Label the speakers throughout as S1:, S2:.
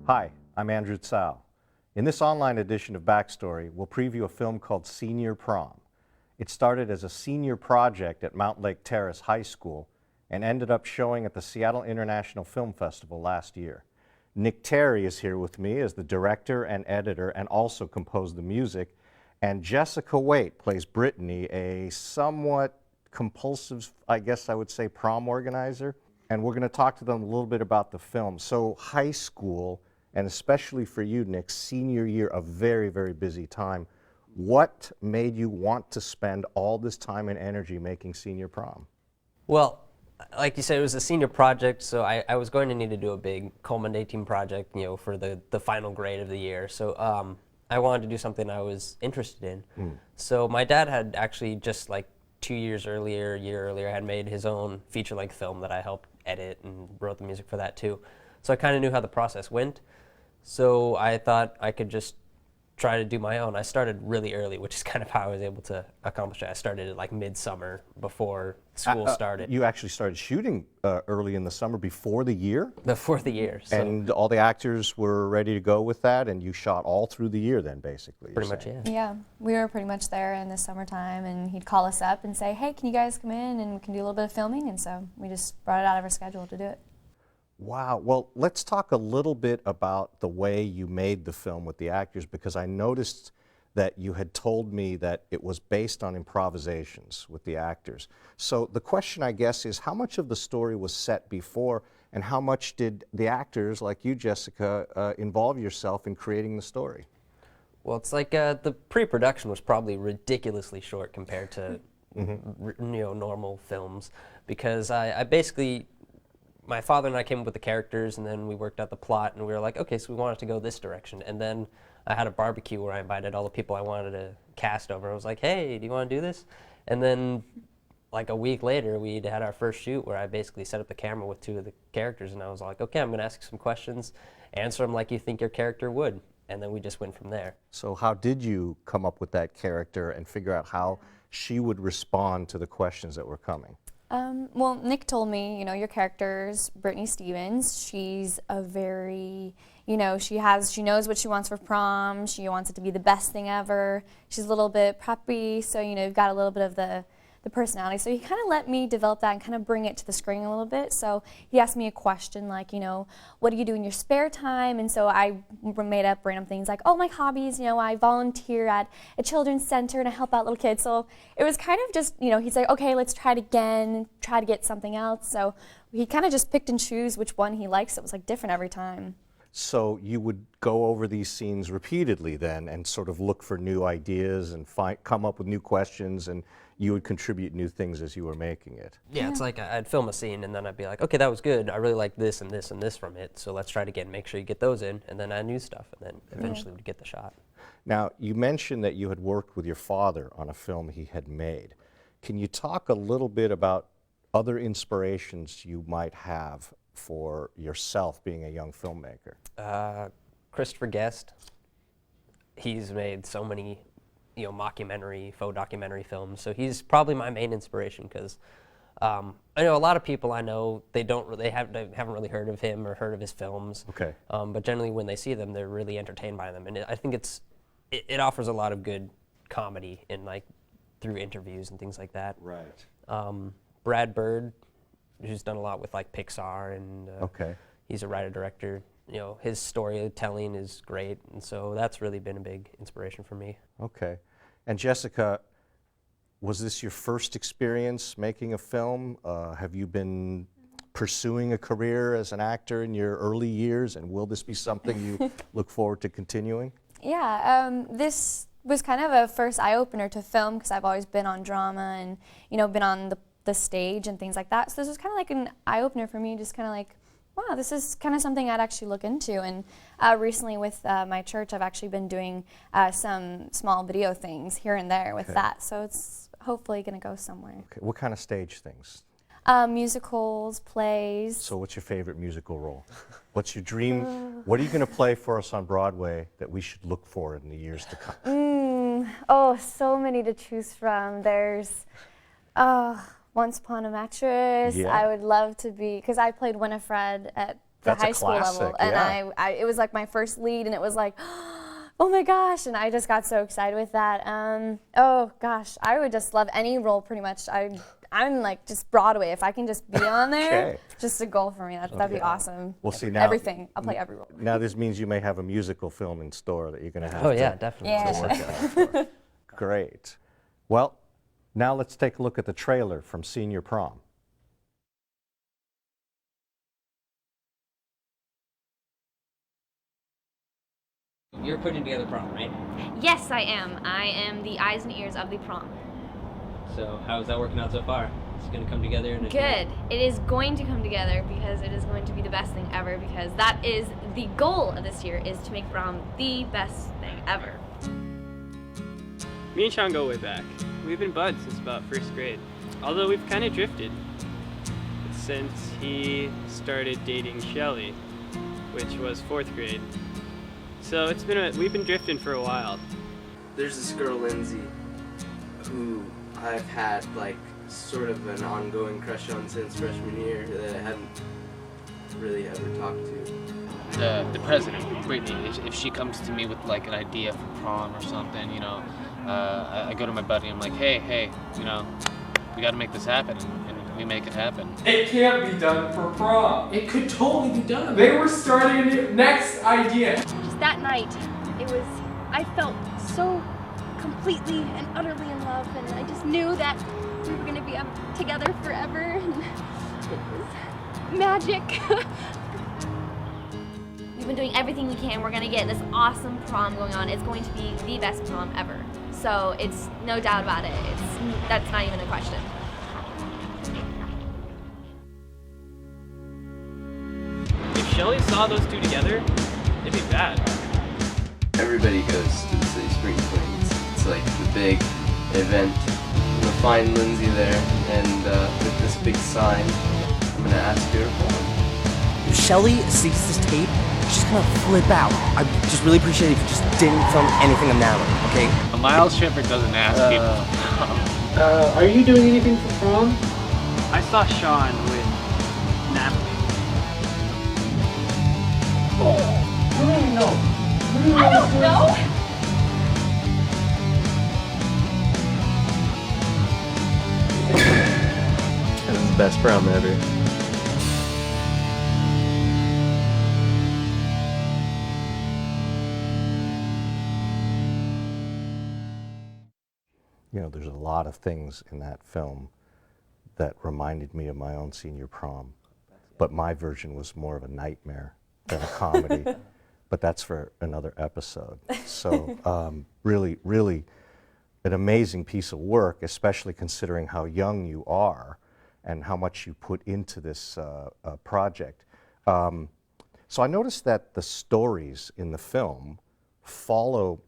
S1: Hi, I'm Andrew Tsao. In this online edition of Backstory, we'll preview a film called Senior Prom. It started as a senior project at Mount Lake Terrace High School and ended up showing at the Seattle International Film Festival last year. Nick Terry is here with me as the director and editor and also composed the music. And Jessica Waite plays Brittany, a somewhat compulsive, I guess I would say, prom organizer. And we're going to talk to them a little bit about the film. So high school, and especially for you, Nick, senior year, a very, very busy time. What made you want to spend all this time and energy making Senior Prom?
S2: Well, like you said, it was a senior project, so I was going to need to do a big culminating project, for the final grade of the year. So I wanted to do something I was interested in. So my dad had actually just like a year earlier, had made his own feature-length film that I helped edit and wrote the music for that too. So I kind of knew how the process went. So I thought I could just try to do my own. I started really early, which is kind of how I was able to accomplish it. I started at like midsummer before school started.
S1: You actually started shooting early in the summer before the year?
S2: Before the year. So
S1: and all the actors were ready to go with that, and you shot all through the year then, basically?
S2: Pretty much, yeah.
S3: Yeah, we were pretty much there in the summertime, and he'd call us up and say, hey, can you guys come in and we can do a little bit of filming? And so we just brought it out of our schedule to do it.
S1: Wow. Well, let's talk a little bit about the way you made the film with the actors, because I noticed that you had told me that it was based on improvisations with the actors. So the question, I guess, is how much of the story was set before, and how much did the actors, like you, Jessica, involve yourself in creating the story?
S2: Well, it's like the pre-production was probably ridiculously short compared to normal films, because I basically, my father and I came up with the characters, and then we worked out the plot, and we were like, okay, so we want it to go this direction. And then I had a barbecue where I invited all the people I wanted to cast over. I was like, hey, do you want to do this? And then like a week later, we had our first shoot where I basically set up the camera with two of the characters, and I was like, okay, I'm going to ask you some questions, answer them like you think your character would. And then we just went from there.
S1: So how did you come up with that character and figure out how she would respond to the questions that were coming?
S3: Well, Nick told me, your character's Brittany Stevens. She's a very, she knows what she wants for prom. She wants it to be the best thing ever. She's a little bit preppy, so, you've got a little bit of the personality. So he kind of let me develop that and kind of bring it to the screen a little bit. So he asked me a question like, what do you do in your spare time? And so I made up random things like, my hobbies, I volunteer at a children's center and I help out little kids. So it was kind of just, he'd say, okay, let's try it again, try to get something else. So he kind of just picked and choose which one he likes. It was like different every time.
S1: So you would go over these scenes repeatedly then and sort of look for new ideas and come up with new questions, and you would contribute new things as you were making it.
S2: Yeah, it's like I'd film a scene and then I'd be like, okay, that was good. I really like this and this and this from it, so let's try it again. Make sure you get those in, and then add new stuff, and then eventually we'd get the shot.
S1: Now, you mentioned that you had worked with your father on a film he had made. Can you talk a little bit about other inspirations you might have for yourself being a young filmmaker?
S2: Christopher Guest. He's made so many mockumentary, faux documentary films. So he's probably my main inspiration, because I know a lot of people I know, they haven't really heard of him or heard of his films.
S1: Okay.
S2: But generally when they see them, they're really entertained by them. And I think it offers a lot of good comedy in through interviews and things like that.
S1: Right.
S2: Brad Bird, who's done a lot with Pixar, and
S1: okay.
S2: He's a writer-director. His storytelling is great, and so that's really been a big inspiration for me.
S1: Okay. And Jessica, was this your first experience making a film? Have you been pursuing a career as an actor in your early years, and will this be something you look forward to continuing?
S3: Yeah, this was kind of a first eye-opener to film, because I've always been on drama and, been on the stage and things like that. So this was kind of like an eye-opener for me, just kind of like, wow, this is kind of something I'd actually look into. And recently with my church, I've actually been doing some small video things here and there with that. So it's hopefully going to go somewhere.
S1: Okay. What kind of stage things?
S3: Musicals, plays.
S1: So what's your favorite musical role? What's your dream? What are you going to play for us on Broadway that we should look for in the years to come?
S3: So many to choose from. There's Once Upon a Mattress.
S1: Yeah.
S3: I would love to be, because I played Winifred at
S1: That's a
S3: high school
S1: classic,
S3: level, and
S1: yeah.
S3: it was like my first lead, and it was like, oh my gosh, and I just got so excited with that. Oh gosh, I would just love any role pretty much. I'm like just Broadway. If I can just be on there,
S1: Okay.
S3: just a goal for me. That'd be awesome.
S1: Well, see, now
S3: Everything. I'll play every role.
S1: Now this means you may have a musical film in store that you're going to have
S2: Oh
S1: to,
S2: yeah, definitely.
S3: Yeah.
S1: to work out for. Great. Well, now let's take a look at the trailer from Senior Prom.
S2: You're putting together prom, right?
S4: Yes, I am. I am the eyes and ears of the prom.
S2: So how is that working out so far? It's going to come together in a
S4: Good. It is going to come together because it is going to be the best thing ever, because that is the goal of this year, is to make prom the best thing ever.
S5: Me and Sean go way back. We've been buds since about first grade, although we've kind of drifted since he started dating Shelly, which was fourth grade. So we've been drifting for a while.
S6: There's this girl, Lindsay, who I've had like sort of an ongoing crush on since freshman year that I hadn't really ever talked to.
S7: The president, Brittany, if she comes to me with like an idea for prom or something, you know, I go to my buddy, I'm like, hey, you know, we got to make this happen, and we make it happen.
S8: It can't be done for prom.
S7: It could totally be done.
S8: They were starting a next idea.
S9: Just that night, I felt so completely and utterly in love, and I just knew that we were going to be together forever, and it was magic.
S4: We've been doing everything we can. We're going to get this awesome prom going on. It's going to be the best prom ever. So it's no doubt about it. That's not even a question.
S5: If Shelly saw those two together, it'd be bad.
S6: Everybody goes to the city spring fling. It's like the big event. I'm gonna find Lindsay there, and with this big sign, I'm gonna ask her to prom.
S10: If Shelly sees this tape, she's gonna flip out. I just really appreciate it if you just didn't film anything of Natalie, okay?
S7: A Miles Shepard doesn't ask people.
S6: Are you doing anything for prom?
S5: I saw Sean with Natalie.
S4: I don't know.
S6: That's the best prom ever.
S1: You know, there's a lot of things in that film that reminded me of my own senior prom, but my version was more of a nightmare than a comedy, but that's for another episode. So really, really an amazing piece of work, especially considering how young you are and how much you put into this project. So I noticed that the stories in the film follow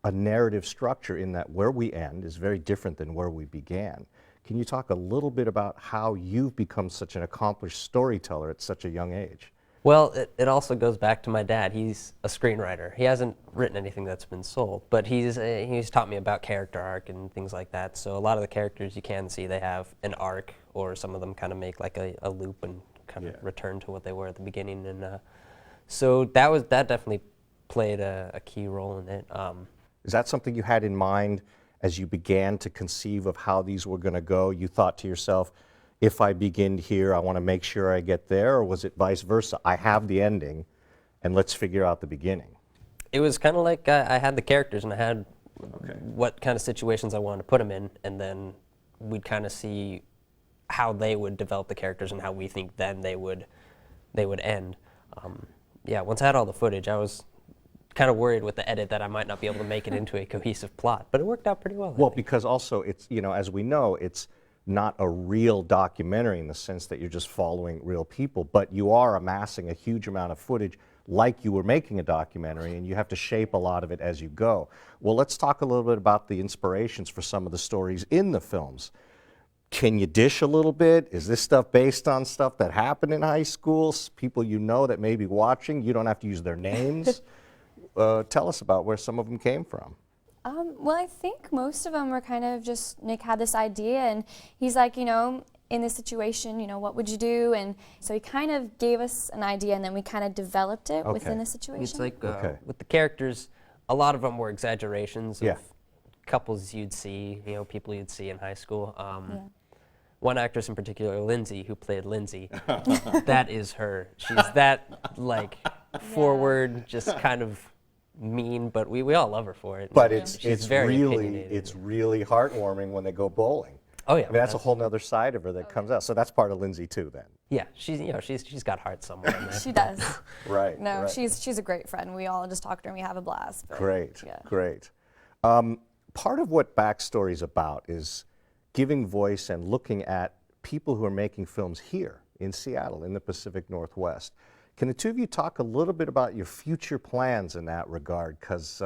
S1: a narrative structure in that where we end is very different than where we began. Can you talk a little bit about how you've become such an accomplished storyteller at such a young age?
S2: Well, it also goes back to my dad. He's a screenwriter. He hasn't written anything that's been sold, but he's taught me about character arc and things like that. So a lot of the characters you can see, they have an arc, or some of them kind of make like a loop and kind of return to what they were at the beginning. And so that definitely played a key role in it.
S1: Is that something you had in mind as you began to conceive of how these were going to go? You thought to yourself, if I begin here, I want to make sure I get there, or was it vice versa? I have the ending, and let's figure out the beginning.
S2: It was kind of like I had the characters, and I had what kind of situations I wanted to put them in, and then we'd kind of see how they would develop the characters and how we think then they would end. Yeah, once I had all the footage, I was kind of worried with the edit that I might not be able to make it into a cohesive plot, but it worked out pretty well.
S1: Well, because also it's, you know, as we know, it's not a real documentary in the sense that you're just following real people, but you are amassing a huge amount of footage like you were making a documentary, and you have to shape a lot of it as you go. Well, let's talk a little bit about the inspirations for some of the stories in the films. Can you dish a little bit? Is this stuff based on stuff that happened in high school? People you know that may be watching? You don't have to use their names. Tell us about where some of them came from.
S3: Well, I think most of them were kind of just, Nick had this idea, and he's like, you know, in this situation, you know, what would you do? And so he kind of gave us an idea, and then we kind of developed it within the situation.
S2: It's like
S1: Okay.
S2: with the characters, a lot of them were exaggerations
S1: Yeah.
S2: of couples you'd see, you know, people you'd see in high school. One actress in particular, Lindsay, who played Lindsay, that is her. She's that, like, forward, just kind of mean, but we all love her for it.
S1: But
S2: She's
S1: it's
S2: very
S1: really
S2: opinionated.
S1: really heartwarming when they go bowling.
S2: Oh yeah,
S1: I mean, that's a whole nother side of her that comes out. So that's part of Lindsay too, then.
S2: Yeah, she's got heart somewhere in there.
S3: She does.
S1: Right.
S3: No,
S1: right.
S3: she's a great friend. We all just talk to her and we have a blast. But,
S1: Great,
S3: yeah.
S1: great. Part of what Backstory is about is giving voice and looking at people who are making films here in Seattle, in the Pacific Northwest. Can the two of you talk a little bit about your future plans in that regard? Because,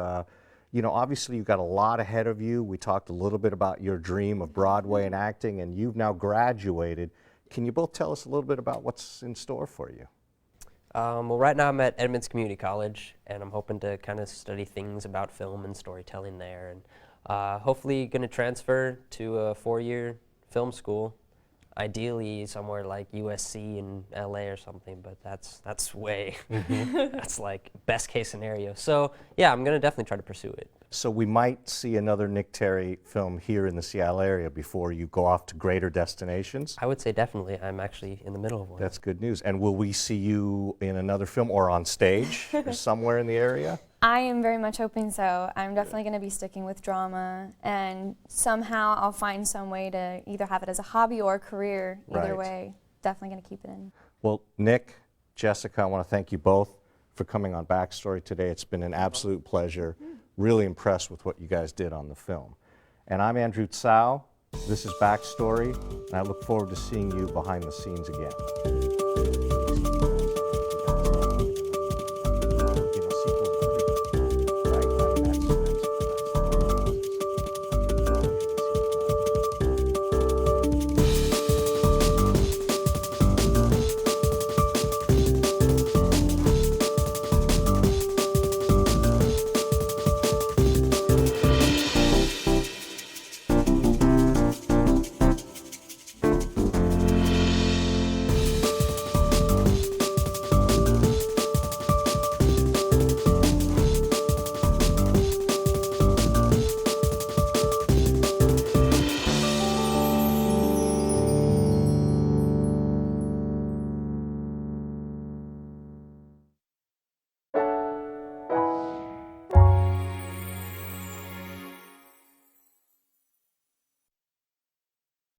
S1: you know, obviously you've got a lot ahead of you. We talked a little bit about your dream of Broadway and acting, and you've now graduated. Can you both tell us a little bit about what's in store for you?
S2: Well, right now I'm at Edmonds Community College, and I'm hoping to kind of study things about film and storytelling there, and hopefully going to transfer to a 4-year film school, ideally somewhere like USC in LA or something, but that's way, that's like best case scenario. So yeah, I'm going to definitely try to pursue it.
S1: So we might see another Nick Terry film here in the Seattle area before you go off to greater destinations?
S2: I would say definitely. I'm actually in the middle of one.
S1: That's good news. And will we see you in another film or on stage or somewhere in the area?
S3: I am very much hoping so. I'm definitely going to be sticking with drama, and somehow I'll find some way to either have it as a hobby or a career. Either
S1: Right.
S3: way, definitely going to keep it in.
S1: Well, Nick, Jessica, I want to thank you both for coming on Backstory today. It's been an absolute pleasure. Really impressed with what you guys did on the film. And I'm Andrew Tsao. This is Backstory, and I look forward to seeing you behind the scenes again.